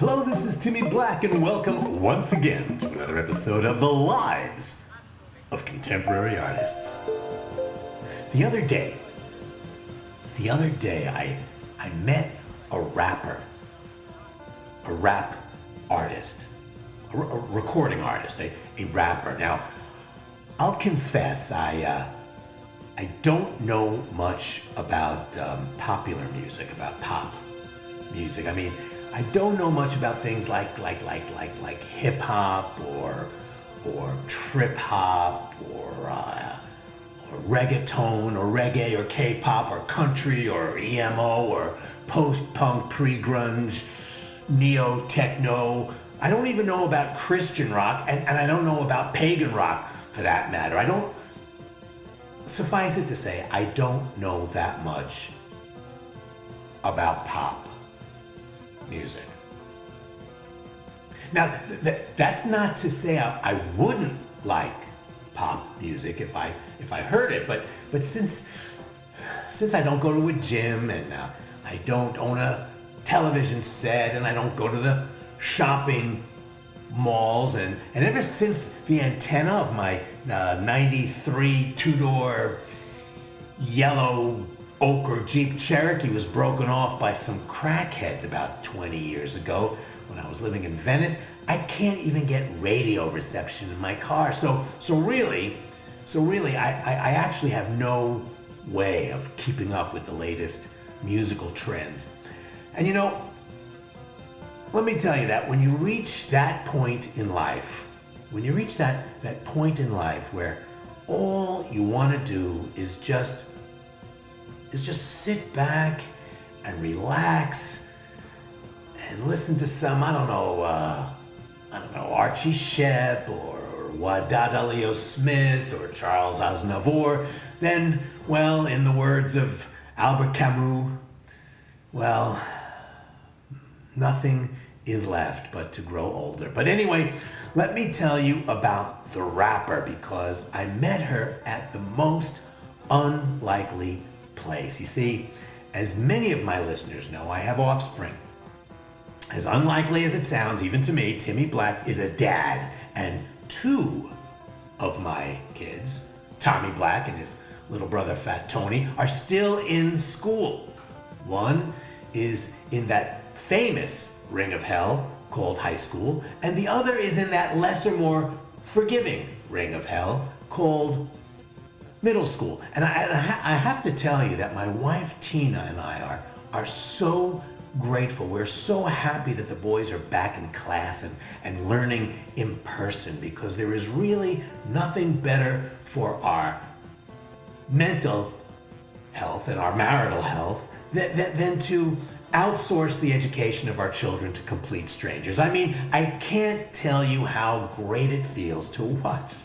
Hello, this is Timmy Black, and welcome once again to another episode of The Lives of Contemporary Artists. The other day, I met a rapper, a rap artist, a recording artist, a rapper. Now, I'll confess, I don't know much about popular music, about pop music. I mean, I don't know much about things like hip hop or trip hop or reggaeton or reggae or K-pop or country or EMO or post-punk, pre-grunge, neo-techno. I don't even know about Christian rock, and I don't know about pagan rock for that matter. Suffice it to say, I don't know that much about pop music. Now, that's not to say I wouldn't like pop music if I heard it, but since I don't go to a gym and I don't own a television set and I don't go to the shopping malls and ever since the antenna of my 93 two-door yellow ochre Jeep Cherokee was broken off by some crackheads about 20 years ago when I was living in Venice, I can't even get radio reception in my car. So really, I actually have no way of keeping up with the latest musical trends. And you know, let me tell you that when you reach that point in life, that point in life where all you want to do is just sit back and relax and listen to some, I don't know, Archie Shepp or Wadada Leo Smith or Charles Aznavour, then, well, in the words of Albert Camus, well, nothing is left but to grow older. But anyway, let me tell you about the rapper because I met her at the most unlikely place. You see, as many of my listeners know, I have offspring. As unlikely as it sounds, even to me, Timmy Black is a dad, and two of my kids, Tommy Black and his little brother Fat Tony, are still in school. One is in that famous ring of hell called high school, and the other is in that lesser, more forgiving ring of hell called middle school. And I have to tell you that my wife Tina and I are so grateful. We're so happy that the boys are back in class and learning in person, because there is really nothing better for our mental health and our marital health than to outsource the education of our children to complete strangers. I mean, I can't tell you how great it feels to watch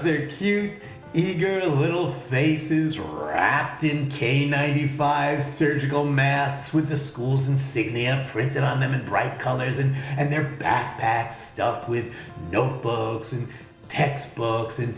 their cute, eager little faces wrapped in K95 surgical masks with the school's insignia printed on them in bright colors and their backpacks stuffed with notebooks and textbooks and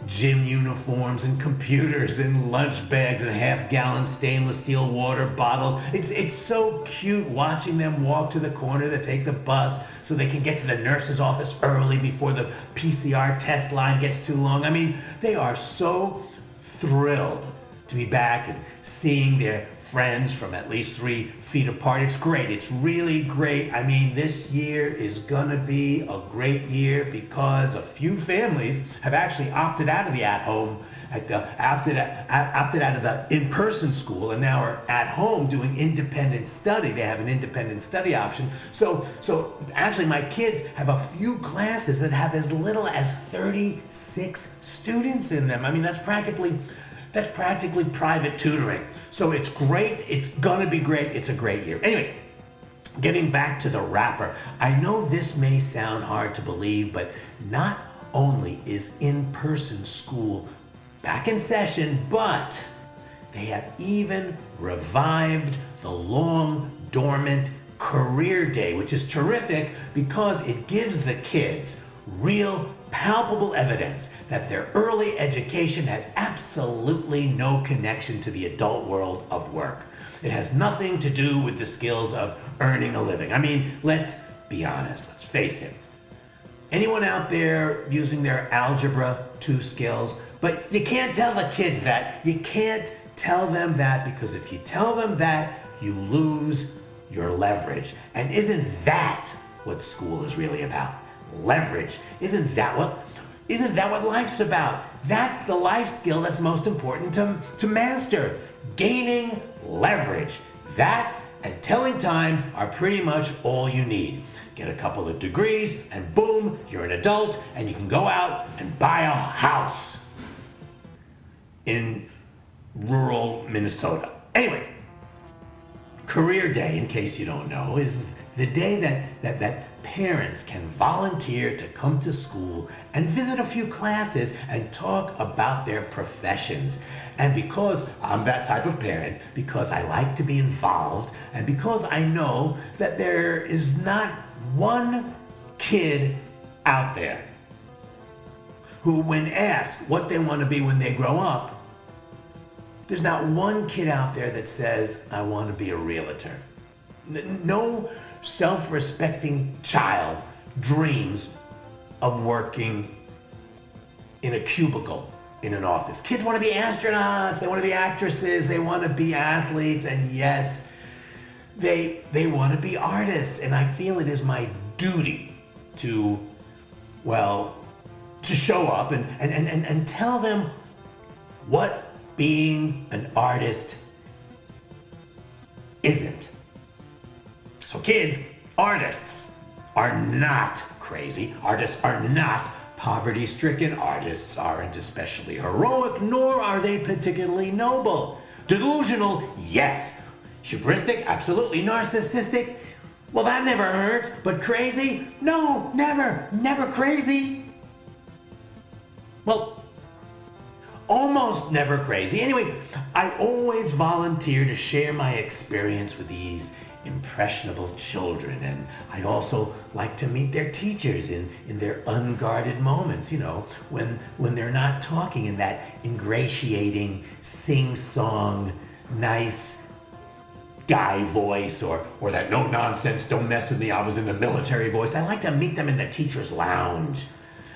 gym uniforms and computers and lunch bags and half-gallon stainless steel water bottles. It's so cute watching them walk to the corner to take the bus so they can get to the nurse's office early before the PCR test line gets too long. I mean, they are so thrilled to be back and seeing their friends from at least 3 feet apart. It's great. It's really great. I mean, this year is gonna be a great year because a few families have actually opted out of the at-home, opted out of the in-person school, and now are at home doing independent study. They have an independent study option. So actually, my kids have a few classes that have as little as 36 students in them. I mean, that's practically private tutoring. So it's great. It's gonna be great. It's a great year. Anyway, getting back to the rapper. I know this may sound hard to believe, but not only is in-person school back in session, but they have even revived the long dormant career day, which is terrific because it gives the kids real palpable evidence that their early education has absolutely no connection to the adult world of work. It has nothing to do with the skills of earning a living. I mean, let's be honest, let's face it. Anyone out there using their Algebra 2 skills? But you can't tell the kids that. You can't tell them that, because if you tell them that, you lose your leverage. And isn't that what school is really about? Leverage. Isn't that what life's about? That's the life skill that's most important to master. Gaining leverage. That and telling time are pretty much all you need. Get a couple of degrees and boom, you're an adult and you can go out and buy a house in rural Minnesota. Anyway, Career Day, in case you don't know, is the day that parents can volunteer to come to school and visit a few classes and talk about their professions. And because I'm that type of parent, because I like to be involved, and because I know that there is not one kid out there who, when asked what they want to be when they grow up, there's not one kid out there that says, I want to be a realtor. No self-respecting child dreams of working in a cubicle in an office. Kids want to be astronauts, they want to be actresses, they want to be athletes, and yes, they want to be artists. And I feel it is my duty to show up and tell them what being an artist isn't. So kids, artists are not crazy. Artists are not poverty-stricken. Artists aren't especially heroic, nor are they particularly noble. Delusional, yes. Hubristic, absolutely. Narcissistic, well, that never hurts. But crazy? No, never crazy. Well, almost never crazy. Anyway, I always volunteer to share my experience with these impressionable children, and I also like to meet their teachers in their unguarded moments, when they're not talking in that ingratiating, sing-song, nice guy voice, or that no nonsense, don't mess with me, I was in the military voice. I like to meet them in the teacher's lounge.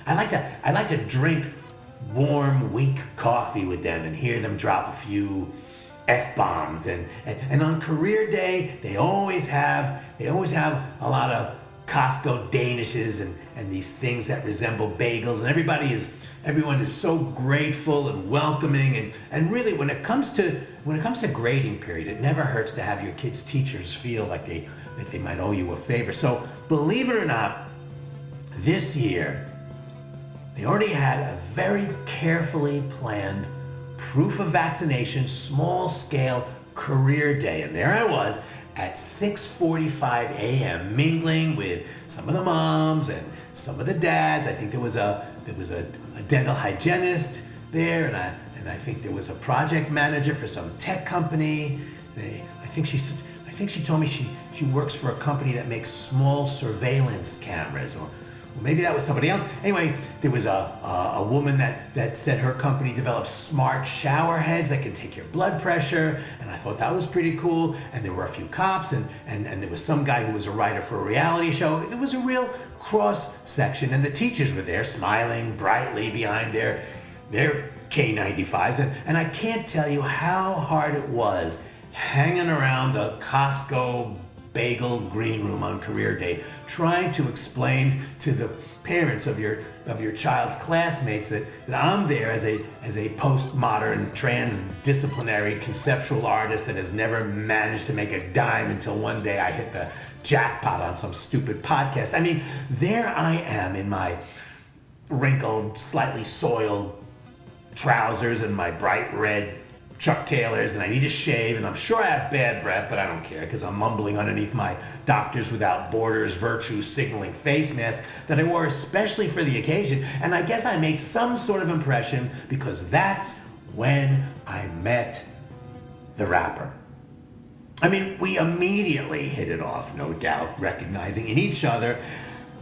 I like to drink warm, weak coffee with them and hear them drop a few F-bombs. And on Career Day, they always have a lot of Costco Danishes and these things that resemble bagels, and everyone is so grateful and welcoming, and really when it comes to grading period, it never hurts to have your kids' teachers feel like they might owe you a favor. So believe it or not, this year they already had a very carefully planned proof of vaccination, small-scale Career Day. And there I was at 6:45 a.m. mingling with some of the moms and some of the dads. I think there was a dental hygienist there, and I think there was a project manager for some tech company. I think she told me she works for a company that makes small surveillance cameras, or maybe that was somebody else. Anyway, there was a woman that said her company develops smart shower heads that can take your blood pressure, and I thought that was pretty cool. And there were a few cops, and there was some guy who was a writer for a reality show. It was a real cross section, and the teachers were there smiling brightly behind their K95s, and I can't tell you how hard it was hanging around the Costco bagel green room on Career Day, trying to explain to the parents of your child's classmates that I'm there as a postmodern, transdisciplinary, conceptual artist that has never managed to make a dime until one day I hit the jackpot on some stupid podcast. I mean, there I am in my wrinkled, slightly soiled trousers and my bright red Chuck Taylors, and I need to shave, and I'm sure I have bad breath, but I don't care because I'm mumbling underneath my Doctors Without Borders virtue signaling face mask that I wore especially for the occasion. And I guess I make some sort of impression because that's when I met the rapper. I mean, we immediately hit it off, no doubt, recognizing in each other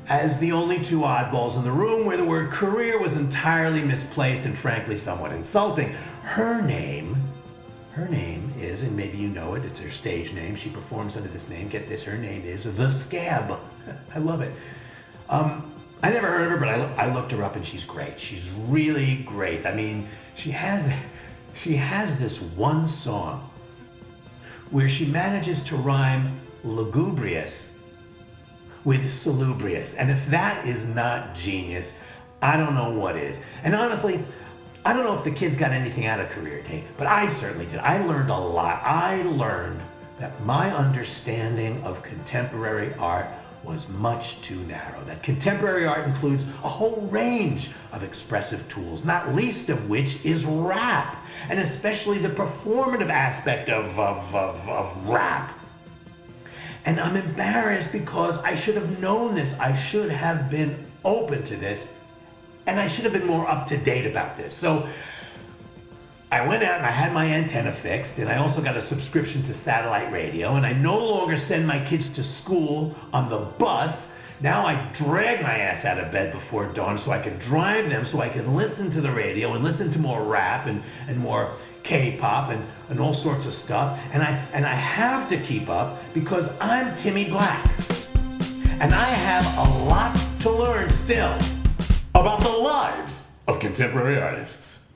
as the only two oddballs in the room where the word career was entirely misplaced and frankly somewhat insulting. Her name Her name is, and maybe you know it, it's her stage name. She performs under this name. Get this, her name is The Scab. I love it. I never heard of her, but I looked her up and she's great. She's really great. I mean, she has this one song where she manages to rhyme lugubrious with salubrious. And if that is not genius, I don't know what is. And honestly, I don't know if the kids got anything out of Career Day, but I certainly did. I learned a lot. I learned that my understanding of contemporary art was much too narrow. That contemporary art includes a whole range of expressive tools, not least of which is rap, and especially the performative aspect of rap. And I'm embarrassed because I should have known this. I should have been open to this, and I should have been more up to date about this. So I went out and I had my antenna fixed, and I also got a subscription to satellite radio, and I no longer send my kids to school on the bus. Now I drag my ass out of bed before dawn so I can drive them, so I can listen to the radio and listen to more rap and more K-pop and all sorts of stuff. And I have to keep up because I'm Timmy Black. And I have a lot to learn still about the lives of contemporary artists.